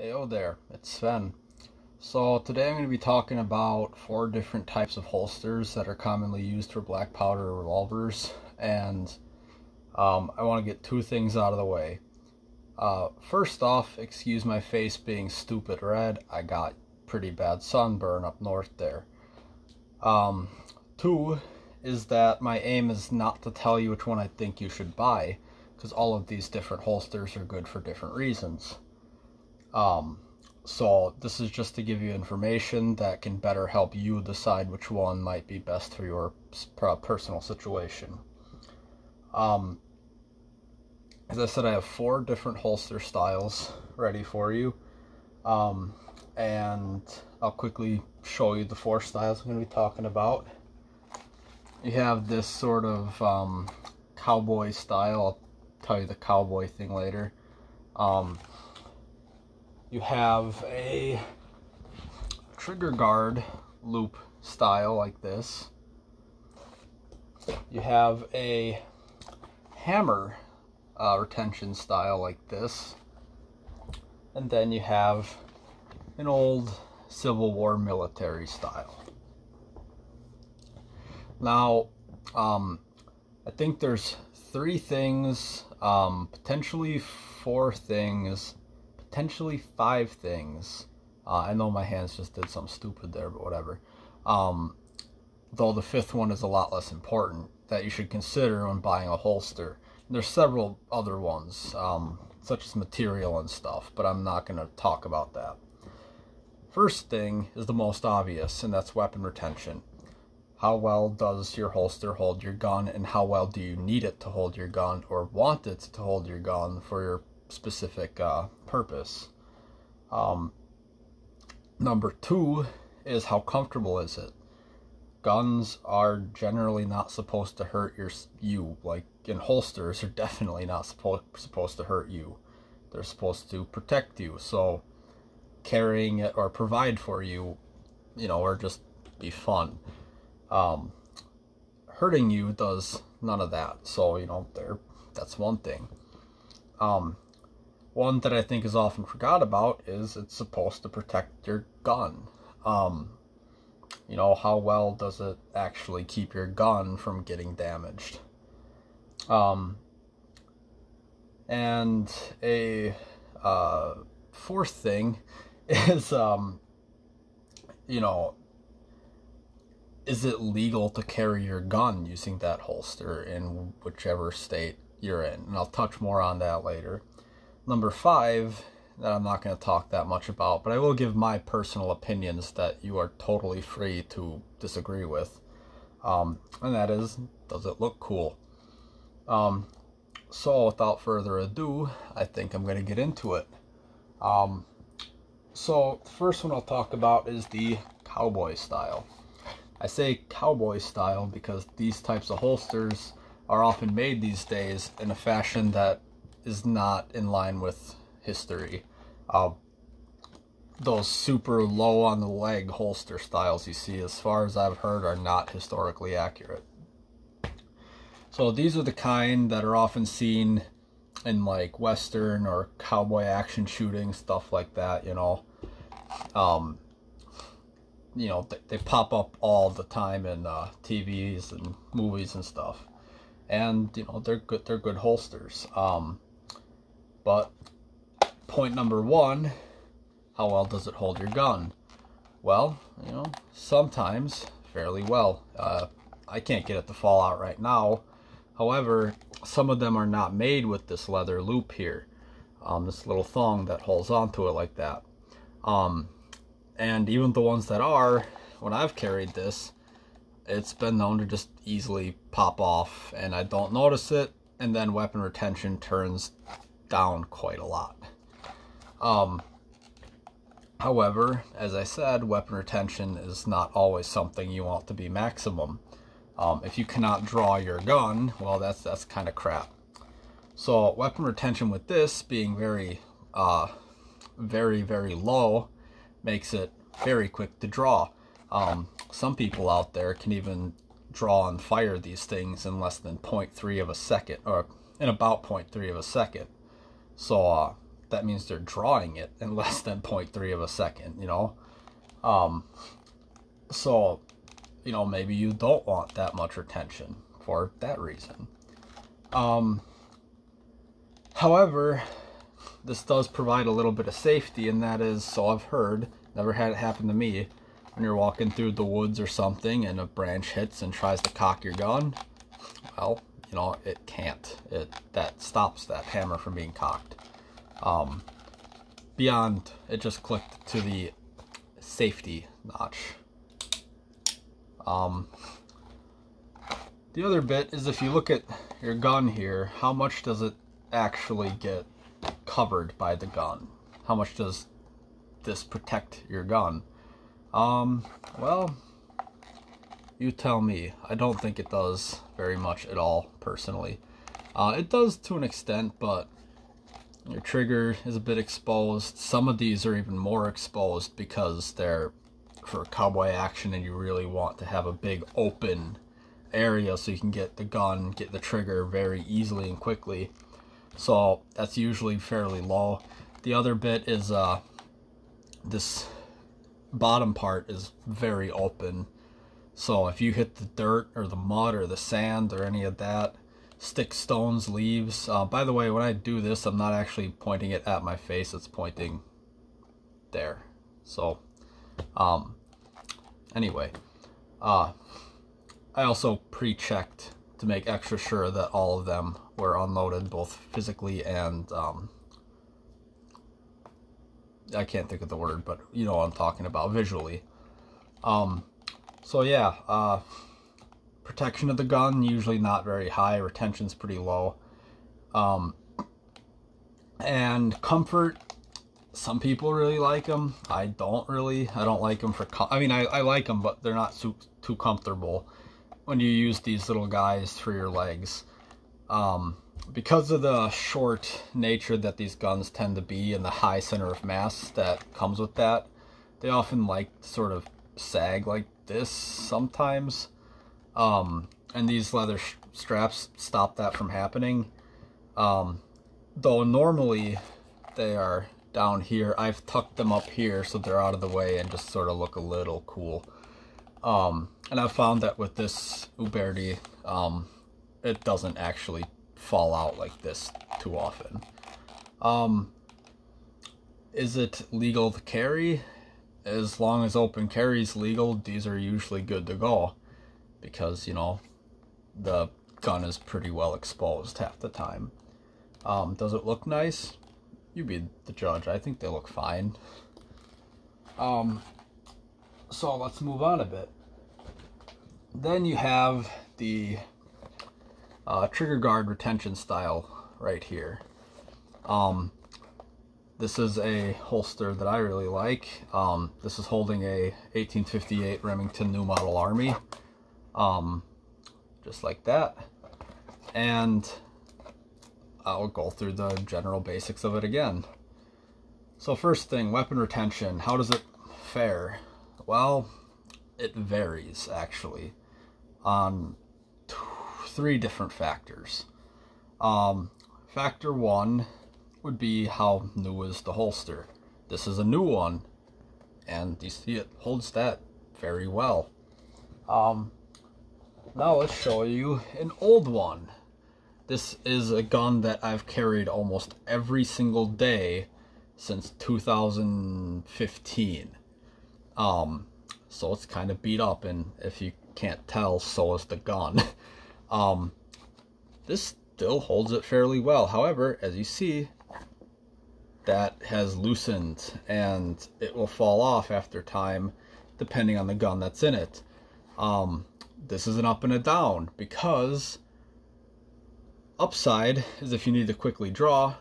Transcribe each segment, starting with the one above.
Heyo there, it's Sven. So today I'm going to be talking about 4 different types of holsters that are commonly used for black powder revolvers, and I want to get 2 things out of the way. First off, excuse my face being stupid red. I got pretty bad sunburn up north there. 2 is that my aim is not to tell you which one I think you should buy, because all of these different holsters are good for different reasons. So this is just to give you information that can better help you decide which one might be best for your personal situation. As I said, I have 4 different holster styles ready for you. And I'll quickly show you the 4 styles I'm going to be talking about. You have this sort of cowboy style. I'll tell you the cowboy thing later. You have a trigger guard loop style like this. You have a hammer retention style like this. And then you have an old Civil War military style. Now, I think there's 3 things, potentially 4 things, potentially 5 things. I know my hands just did something stupid there, but whatever. Though the 5th one is a lot less important, that you should consider when buying a holster. And there's several other ones, such as material and stuff, but I'm not going to talk about that. First thing is the most obvious, and that's weapon retention. How well does your holster hold your gun, and how well do you need it to hold your gun, or want it to hold your gun for your specific purpose. Number 2 is how comfortable is it. Guns are generally not supposed to hurt you, like in holsters are definitely not supposed to hurt you. They're supposed to protect you, so carrying it or provide for you, or just be fun. Hurting you does none of that, so that's one thing. One that I think is often forgot about is it's supposed to protect your gun. How well does it actually keep your gun from getting damaged? And a 4th thing is, is it legal to carry your gun using that holster in whichever state you're in? And I'll touch more on that later. Number 5, that I'm not going to talk that much about, but I will give my personal opinions that you are totally free to disagree with. And that is, does it look cool? So without further ado, I think I'm going to get into it. So the first one I'll talk about is the cowboy style. I say cowboy style because these types of holsters are often made these days in a fashion that is not in line with history. Those super low on the leg holster styles you see, as far as I've heard, are not historically accurate. So these are the kind that are often seen in like Western or cowboy action shooting, stuff like that, they pop up all the time in TVs and movies and stuff. And, they're good holsters. But point number 1, how well does it hold your gun? Well, sometimes fairly well. I can't get it to fall out right now. However, some of them are not made with this leather loop here. This little thong that holds onto it like that. And even the ones that are, when I've carried this, it's been known to just easily pop off, and I don't notice it, and then weapon retention turns down quite a lot. However, as I said, weapon retention is not always something you want to be maximum. If you cannot draw your gun, well, that's kind of crap. So weapon retention with this being very, very low makes it very quick to draw. Some people out there can even draw and fire these things in less than 0.3 of a second, or in about 0.3 of a second. So that means they're drawing it in less than 0.3 of a second, you know. So, you know, maybe you don't want that much retention for that reason. However, this does provide a little bit of safety, and that is, so I've heard, never had it happen to me, when you're walking through the woods or something and a branch hits and tries to cock your gun, well, you know, it can't. That stops that hammer from being cocked. Beyond, it just clicked to the safety notch. The other bit is, if you look at your gun here, how much does it actually get covered by the gun? How much does this protect your gun? Well, you tell me. I don't think it does very much at all, personally. It does to an extent, but your trigger is a bit exposed. Some of these are even more exposed because they're for cowboy action and you really want to have a big open area so you can get the gun, get the trigger very easily and quickly. So that's usually fairly low. The other bit is this bottom part is very open. So if you hit the dirt or the mud or the sand or any of that, sticks, stones, leaves. By the way, when I do this, I'm not actually pointing it at my face. It's pointing there. So, anyway, I also pre-checked to make extra sure that all of them were unloaded, both physically and, I can't think of the word, but you know what I'm talking about, visually. So yeah, protection of the gun, usually not very high, retention's pretty low. And comfort, some people really like them. I don't like them for, I mean, I like them, but they're not too comfortable when you use these little guys for your legs. Because of the short nature that these guns tend to be and the high center of mass that comes with that, they often like to sort of sag like this sometimes. And these leather straps stop that from happening. Though normally they are down here. I've tucked them up here so they're out of the way and just sort of look a little cool. And I've found that with this Uberti, it doesn't actually fall out like this too often. Is it legal to carry? As long as open carry is legal, these are usually good to go, because, you know, the gun is pretty well exposed half the time. Does it look nice? You be the judge. I think they look fine. So let's move on a bit. Then you have the trigger guard retention style right here. This is a holster that I really like. This is holding a 1858 Remington New Model Army. Just like that. And I'll go through the general basics of it again. So first thing, weapon retention. How does it fare? Well, it varies actually on three different factors. Factor one would be how new is the holster. This is a new one, and you see it holds that very well. Now let's show you an old one. This is a gun that I've carried almost every single day since 2015. So it's kind of beat up, and if you can't tell, so is the gun. This still holds it fairly well. However, as you see, that has loosened and it will fall off after time depending on the gun that's in it. This is an up and a down, because upside is if you need to quickly draw,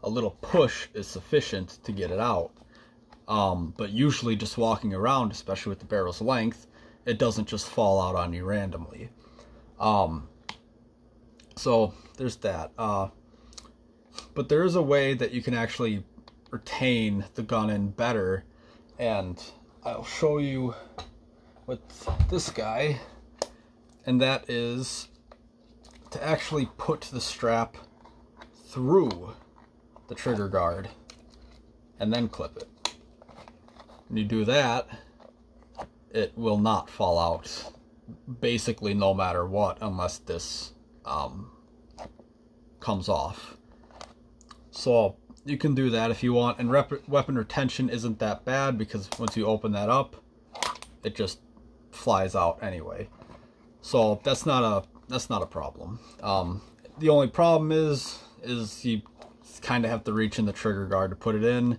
a little push is sufficient to get it out. But usually just walking around, especially with the barrel's length, it doesn't just fall out on you randomly. So there's that. But there is a way that you can actually retain the gun in better, and I'll show you with this guy, and that is to actually put the strap through the trigger guard and then clip it. When you do that, it will not fall out, basically no matter what, unless this comes off. So you can do that if you want, and weapon retention isn't that bad because once you open that up, it just flies out anyway. So that's not a problem. The only problem is you kind of have to reach in the trigger guard to put it in.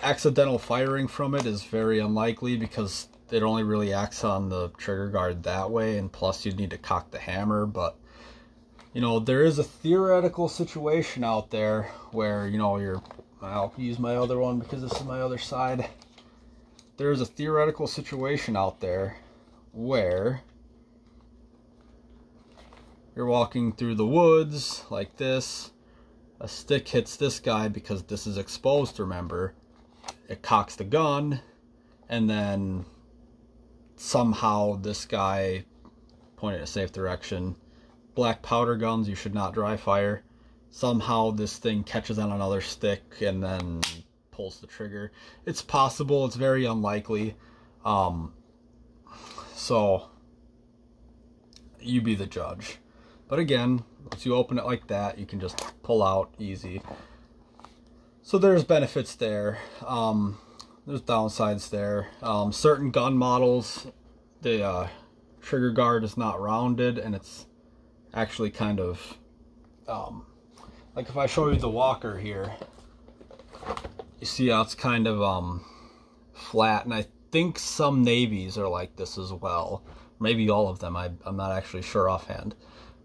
Accidental firing from it is very unlikely because it only really acts on the trigger guard that way, and plus you'd need to cock the hammer. But you know, there is a theoretical situation out there where, you know, I'll use my other one because this is my other side. There's a theoretical situation out there where you're walking through the woods like this, a stick hits this guy because this is exposed, remember, it cocks the gun, and then somehow this guy pointed in a safe direction. Black powder guns, you should not dry fire. Somehow this thing catches on another stick and then pulls the trigger. It's possible, it's very unlikely. So you be the judge. But again, once you open it like that, you can just pull out easy. So there's benefits there. There's downsides there. Certain gun models, the trigger guard is not rounded, and it's actually kind of like if I show you the Walker here, you see how it's kind of flat, and I think some navies are like this as well, maybe all of them. I'm not actually sure offhand,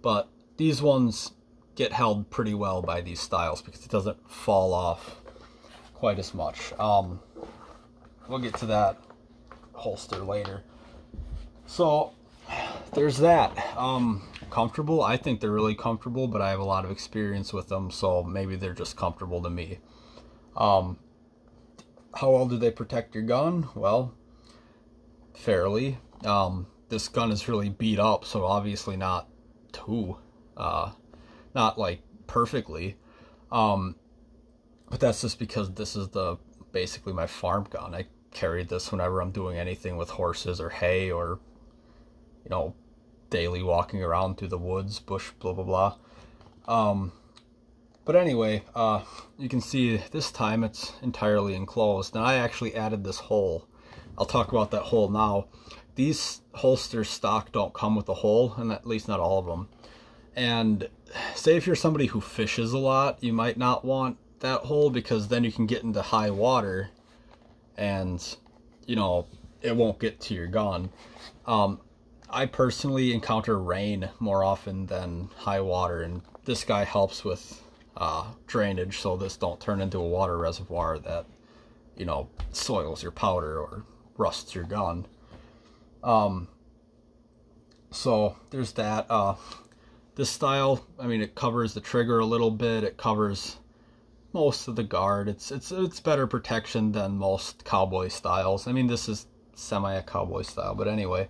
but these ones get held pretty well by these styles because it doesn't fall off quite as much. We'll get to that holster later. So there's that. Comfortable, I think they're really comfortable, but I have a lot of experience with them, so maybe they're just comfortable to me. How well do they protect your gun? Well, fairly. This gun is really beat up, so obviously not not like perfectly, but that's just because this is basically my farm gun. I carry this whenever I'm doing anything with horses or hay, or, you know, daily walking around through the woods, bush, blah blah blah. But anyway, you can see this time it's entirely enclosed, and I actually added this hole. I'll talk about that hole now. These holsters stock don't come with a hole, and at least not all of them. And say if you're somebody who fishes a lot, you might not want that hole, because then you can get into high water and, you know, it won't get to your gun. I personally encounter rain more often than high water, and this guy helps with drainage, so this don't turn into a water reservoir that, you know, soils your powder or rusts your gun. So there's that. This style, I mean, it covers the trigger a little bit, it covers most of the guard. It's better protection than most cowboy styles. I mean, this is semi a cowboy style, but anyway.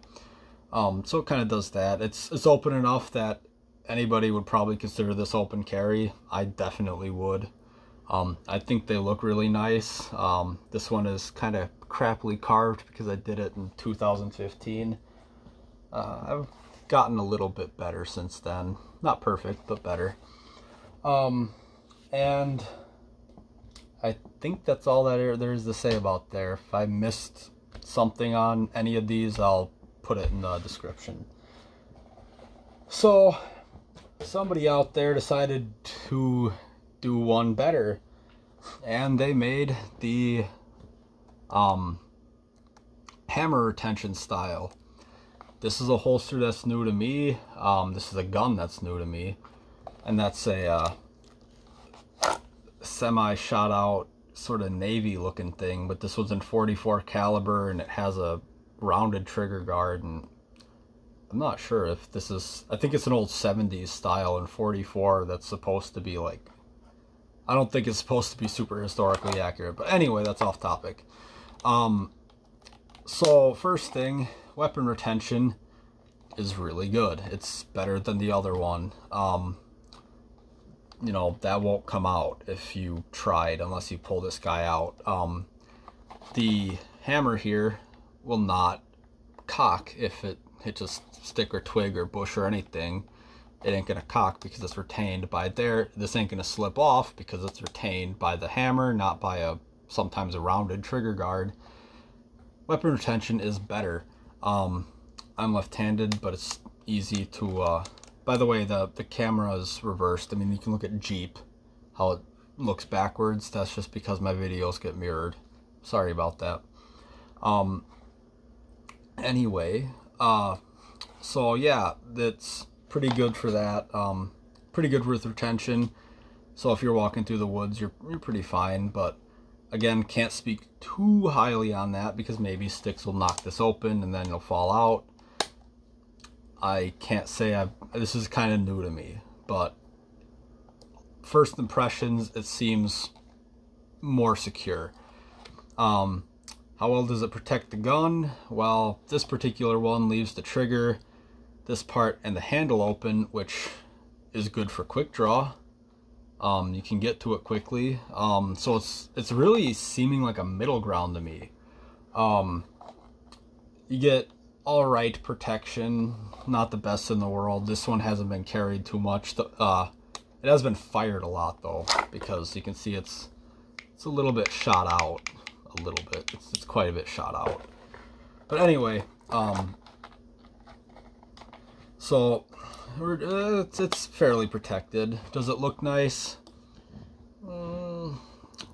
So it kind of does that. It's open enough that anybody would probably consider this open carry. I definitely would. I think they look really nice. This one is kind of crappily carved because I did it in 2015. I've gotten a little bit better since then. Not perfect, but better. And I think that's all that there is to say about there. If I missed something on any of these, I'll put it in the description. So somebody out there decided to do one better, and they made the hammer retention style. This is a holster that's new to me. This is a gun that's new to me, and that's a semi shot out sort of navy looking thing, but this was in .44 caliber, and it has a rounded trigger guard, and I'm not sure if this is, I think it's an old 70s style in .44 that's supposed to be like, I don't think it's supposed to be super historically accurate, but anyway, that's off topic. So first thing, weapon retention is really good. It's better than the other one. you know, that won't come out if you tried, unless you pull this guy out. The hammer here will not cock if it hits a stick or twig or bush or anything. It ain't gonna cock because it's retained by there. This ain't gonna slip off because it's retained by the hammer, not by sometimes a rounded trigger guard. Weapon retention is better. I'm left-handed, but it's easy to, by the way, the camera is reversed. I mean, you can look at Jeep, how it looks backwards. That's just because my videos get mirrored. Sorry about that. Anyway, so yeah, that's pretty good for that. Pretty good with retention. So if you're walking through the woods, you're pretty fine. But again, can't speak too highly on that because maybe sticks will knock this open and then it'll fall out. I can't say this is kind of new to me, but first impressions, it seems more secure. How well does it protect the gun? Well, this particular one leaves the trigger, this part, and the handle open, which is good for quick draw. You can get to it quickly. So it's really seeming like a middle ground to me. You get all right protection, not the best in the world. This one hasn't been carried too much. It has been fired a lot though, because you can see it's a little bit shot out. A little bit. It's quite a bit shot out. But anyway, so it's fairly protected. Does it look nice?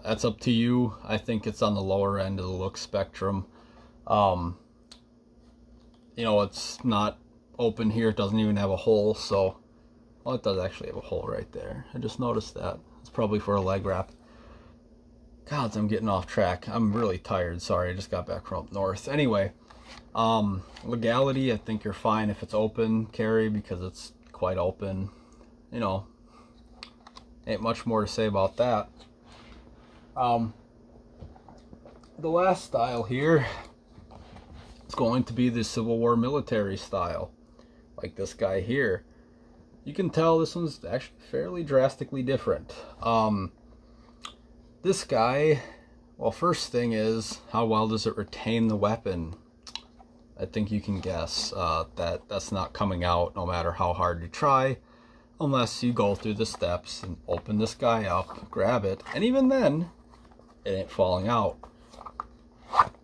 That's up to you. I think it's on the lower end of the look spectrum. You know, it's not open here. It doesn't even have a hole. So, well, it does actually have a hole right there. I just noticed that. It's probably for a leg wrap. God, I'm getting off track. I'm really tired. Sorry, I just got back from up north. Anyway, legality, I think you're fine if it's open carry because it's quite open. You know, ain't much more to say about that. The last style here is going to be the Civil War military style, like this guy here. You can tell this one's actually fairly drastically different. This guy, well, first thing is, how well does it retain the weapon? I think you can guess that's not coming out no matter how hard you try, unless you go through the steps and open this guy up, grab it, and even then, it ain't falling out.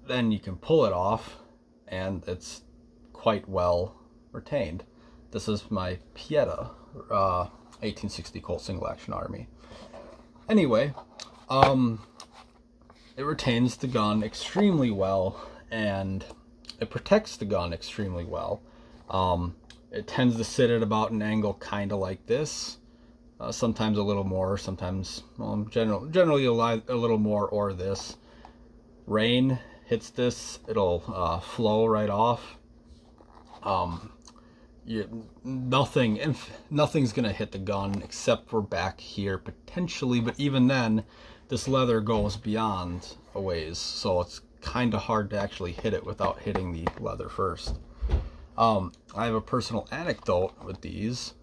Then you can pull it off, and it's quite well retained. This is my Pieta 1860 Colt Single Action Army. Anyway, it retains the gun extremely well, and it protects the gun extremely well. It tends to sit at about an angle kind of like this, sometimes a little more, sometimes, well, generally a little more, or this. Rain hits this, it'll flow right off. Nothing's gonna hit the gun except for back here potentially, but even then, this leather goes beyond a ways, so it's kind of hard to actually hit it without hitting the leather first. I have a personal anecdote with these,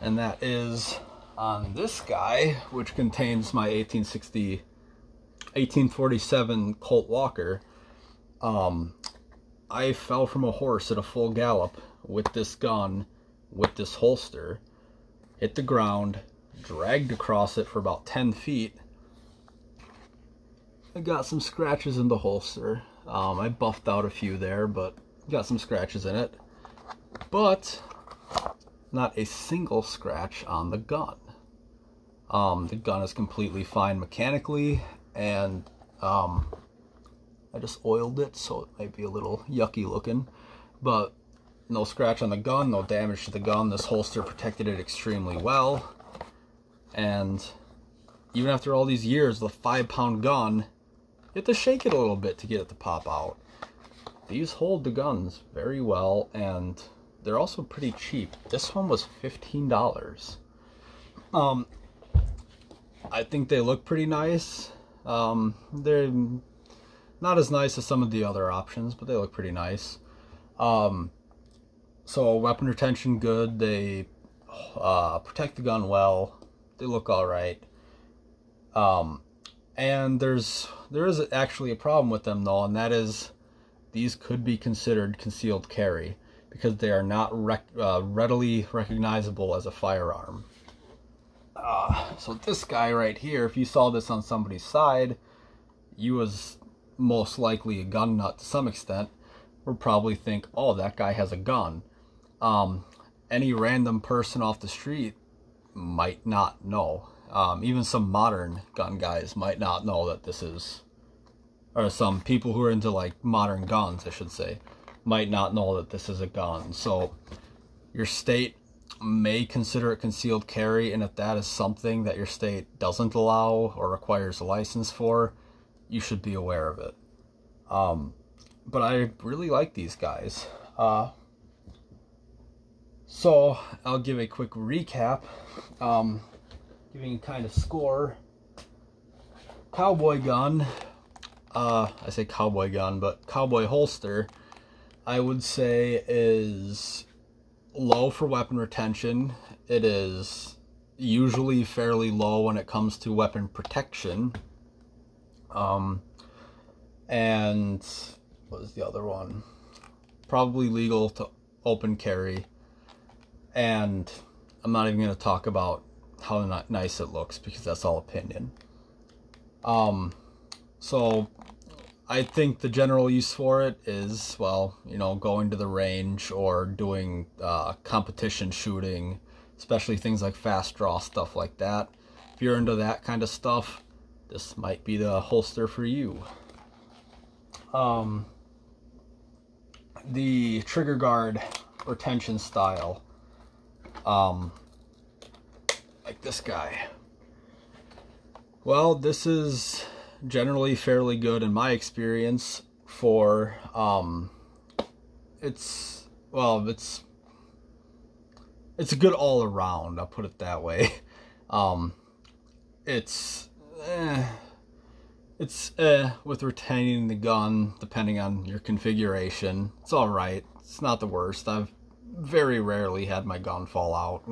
and that is on this guy, which contains my 1847 Colt Walker. I fell from a horse at a full gallop with this gun, with this holster, hit the ground, dragged across it for about 10 feet. I got some scratches in the holster. I buffed out a few there, but got some scratches in it. But not a single scratch on the gun. The gun is completely fine mechanically, and I just oiled it, so it might be a little yucky looking, but no scratch on the gun, no damage to the gun. This holster protected it extremely well, and even after all these years, the 5-pound gun, you have to shake it a little bit to get it to pop out. These hold the guns very well, and they're also pretty cheap. This one was $15. I think they look pretty nice. They're not as nice as some of the other options, but they look pretty nice. So weapon retention good. They protect the gun well. They look all right. And there is actually a problem with them though, and that is these could be considered concealed carry because they are not readily recognizable as a firearm. So this guy right here, if you saw this on somebody's side, you was most likely a gun nut to some extent, would probably think, oh, that guy has a gun. Any random person off the street might not know. Even some modern gun guys might not know that this is, or some people who are into like modern guns, I should say, might not know that this is a gun. So your state may consider it concealed carry, and if that is something that your state doesn't allow or requires a license for, you should be aware of it. But I really like these guys. So I'll give a quick recap, giving kind of score. Cowboy gun, I say cowboy gun, but cowboy holster, I would say is low for weapon retention. It is usually fairly low when it comes to weapon protection. And what was the other one? Probably legal to open carry. And I'm not even going to talk about how nice it looks because that's all opinion. So I think the general use for it is, well, you know, going to the range or doing competition shooting, especially things like fast draw, stuff like that. If you're into that kind of stuff, this might be the holster for you. The trigger guard retention style, like this guy. Well, this is generally fairly good in my experience for, it's a good all around, I'll put it that way. With retaining the gun, depending on your configuration, it's alright. It's not the worst. I've very rarely had my gun fall out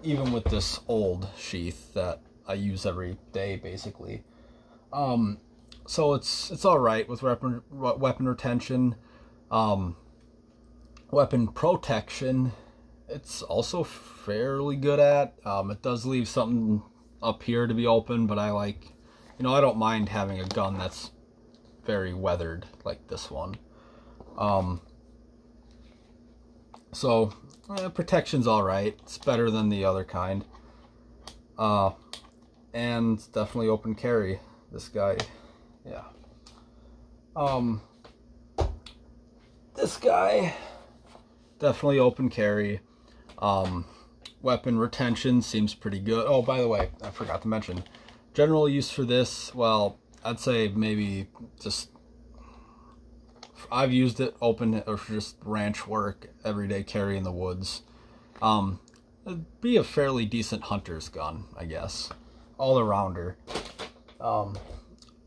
even with this old sheath that I use every day, basically. So it's alright with weapon retention. Weapon protection, it's also fairly good at. It does leave something up here to be open, but I like, you know, I don't mind having a gun that's very weathered like this one. So protection's alright. It's better than the other kind. And definitely open carry. This guy, yeah. This guy, definitely open carry. Weapon retention seems pretty good. Oh, by the way, I forgot to mention, general use for this, well, I'd say maybe just, I've used it open or for just ranch work, everyday carry in the woods. It'd be a fairly decent hunter's gun, I guess. All-arounder.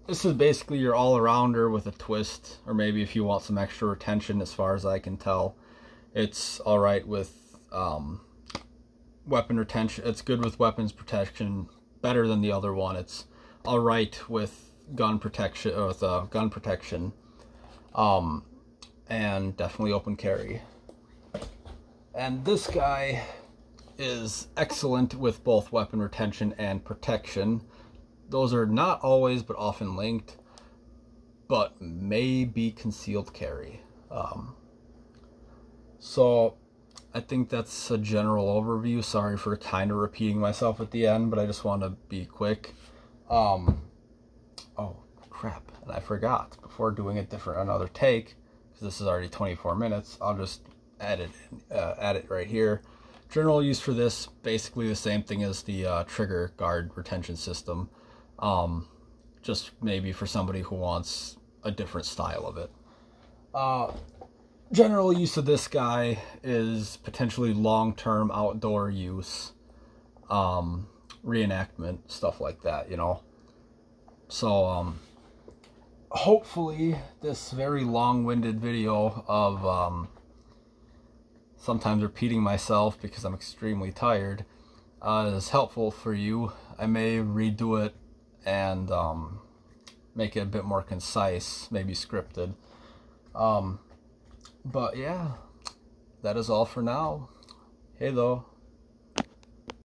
This is basically your all-arounder with a twist, or maybe if you want some extra retention, as far as I can tell. It's alright with weapon retention. It's good with weapons protection, better than the other one. It's alright with gun protection, and definitely open carry. And this guy is excellent with both weapon retention and protection. Those are not always but often linked, but may be concealed carry. So I think that's a general overview. Sorry for kind of repeating myself at the end, but I just want to be quick. Oh crap, and I forgot, before doing another take, because this is already 24 minutes, I'll just add it right here. General use for this, basically the same thing as the trigger guard retention system. Just maybe for somebody who wants a different style of it. General use of this guy is potentially long-term outdoor use, reenactment, stuff like that, you know. So, hopefully this very long-winded video of sometimes repeating myself because I'm extremely tired, is helpful for you. I may redo it and make it a bit more concise, maybe scripted. But yeah, that is all for now. Hey though.